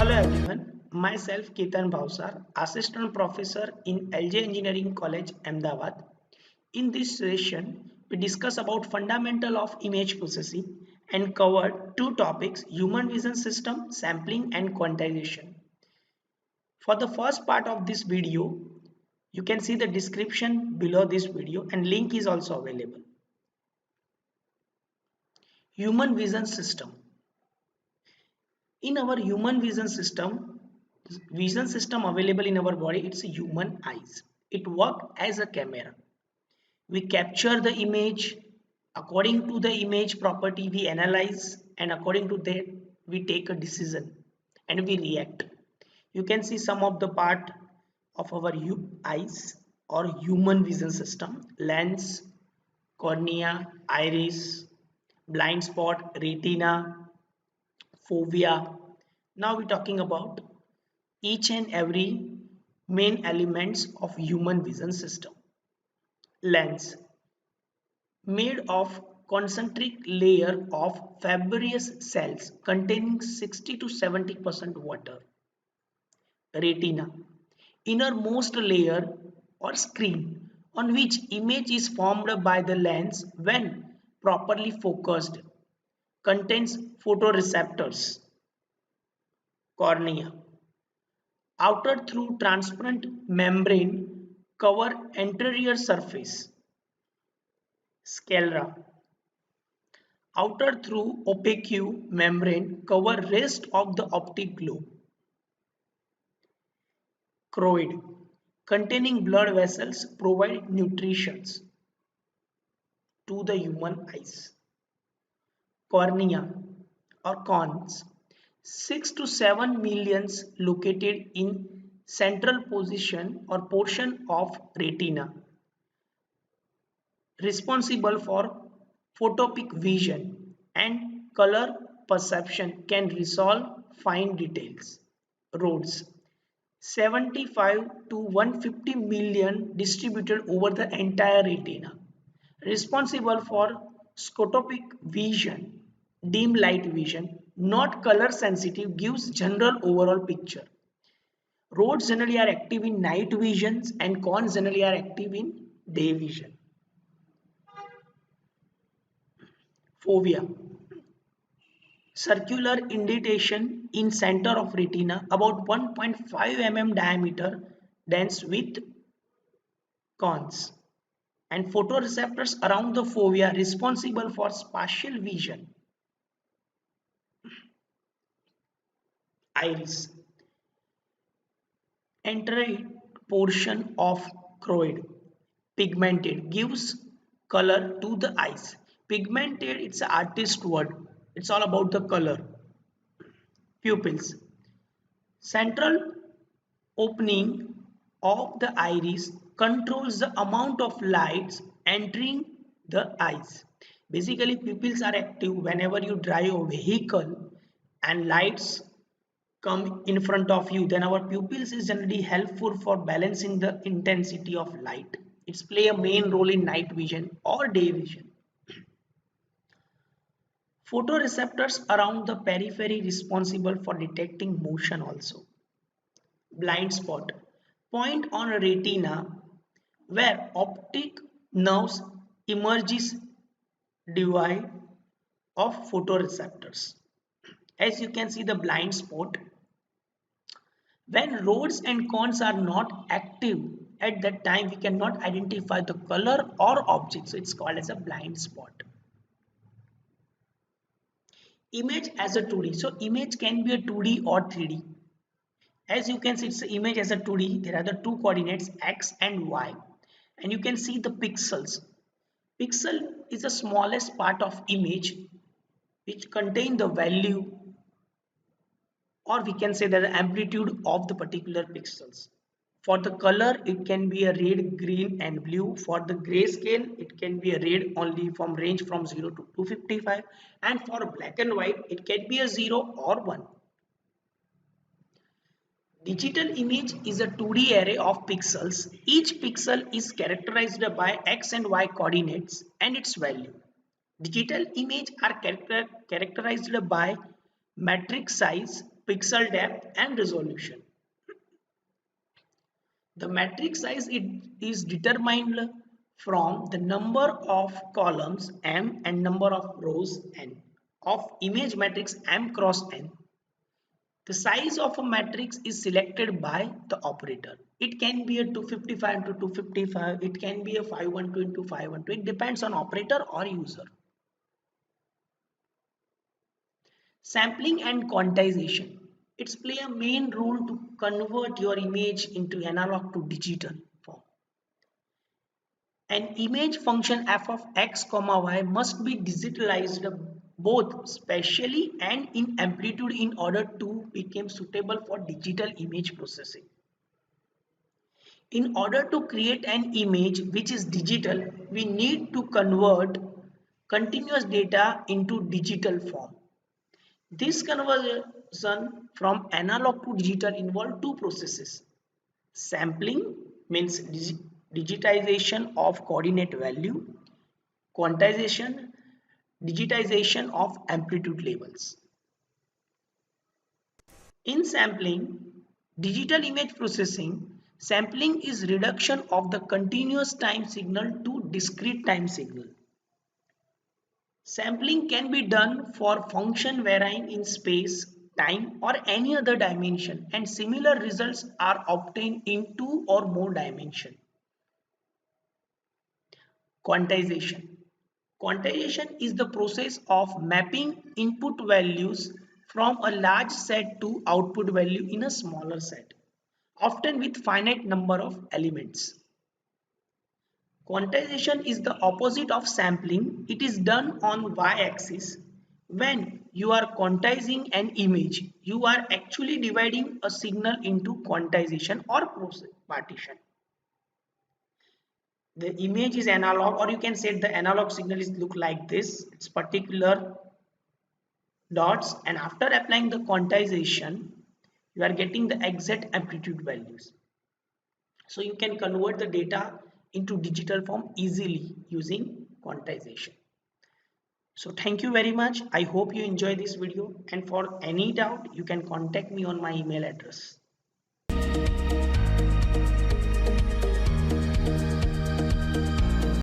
Hello everyone, myself Ketan Bhavsar, Assistant Professor in LJ Engineering College, Ahmedabad. In this session, we discuss about fundamental of image processing and cover two topics, human vision system, sampling and quantization. For the first part of this video, you can see the description below this video and link is also available. Human vision system. In our human vision system available in our body, it's human eyes. It works as a camera. We capture the image, according to the image property we analyze, and according to that we take a decision and we react. You can see some of the part of our eyes or human vision system: lens, cornea, iris, blind spot, retina, fovea. Now we're talking about each and every main elements of human vision system. Lens, made of concentric layer of fibrous cells containing 60 to 70% water. Retina, innermost layer or screen on which image is formed by the lens when properly focused, contains photoreceptors. Cornea, outer through transparent membrane cover anterior surface. Sclera, outer through opaque membrane cover rest of the optic globe. Choroid, containing blood vessels provide nutrition to the human eyes. Cornea or cones, 6 to 7 millions located in central position or portion of retina, responsible for photopic vision and color perception, can resolve fine details. Rods, 75 to 150 million distributed over the entire retina, responsible for scotopic vision, dim light vision, not color sensitive, gives general overall picture. Rods generally are active in night visions and cones generally are active in day vision. Fovea, circular indentation in center of retina about 1.5 mm diameter, dense with cones, and photoreceptors around the fovea responsible for spatial vision. Iris, anterior portion of choroid, pigmented, gives color to the eyes. Pigmented, it's an artist word, it's all about the color. Pupils, central opening of the iris controls the amount of lights entering the eyes. Basically, pupils are active whenever you drive a vehicle and lights come in front of you, then our pupils is generally helpful for balancing the intensity of light. It's play a main role in night vision or day vision. Photoreceptors around the periphery responsible for detecting motion also. Blind spot, point on a retina where optic nerves emerges devoid of photoreceptors. As you can see the blind spot, when rods and cones are not active at that time, we cannot identify the color or object, so it's called as a blind spot. Image as a 2D, so image can be a 2D or 3D. As you can see, it's an image as a 2D. There are the two coordinates x and y, and you can see the pixels. Pixel is the smallest part of image which contain the value, or we can say that the amplitude of the particular pixels. For the color, it can be a red, green and blue. For the grayscale, it can be a red only from range from 0 to 255, and for black and white, it can be a 0 or 1. Digital image is a 2D array of pixels. Each pixel is characterized by x and y coordinates and its value. Digital image are characterized by matrix size, pixel depth and resolution. The matrix size is determined from the number of columns m and number of rows n of image matrix m cross n. The size of a matrix is selected by the operator. It can be a 255 into 255, it can be a 512 into 512, it depends on operator or user. Sampling and quantization. It's play a main role to convert your image into analog to digital form. An image function f of x comma y must be digitalized both spatially and in amplitude in order to become suitable for digital image processing. In order to create an image which is digital, we need to convert continuous data into digital form. This conversion from analog to digital involves two processes. Sampling means digitization of coordinate value, quantization, digitization of amplitude labels. In sampling, digital image processing, sampling is reduction of the continuous time signal to discrete time signal. Sampling can be done for function varying in space, time or any other dimension, and similar results are obtained in two or more dimensions. Quantization. Quantization is the process of mapping input values from a large set to output value in a smaller set, often with finite number of elements. Quantization is the opposite of sampling. It is done on y-axis. When you are quantizing an image, you are actually dividing a signal into quantization or partition. The image is analog, or you can say the analog signal is look like this. It's particular dots, and after applying the quantization, you are getting the exact amplitude values. So you can convert the data into digital form easily using quantization. So thank you very much. I hope you enjoy this video, and for any doubt you can contact me on my email address.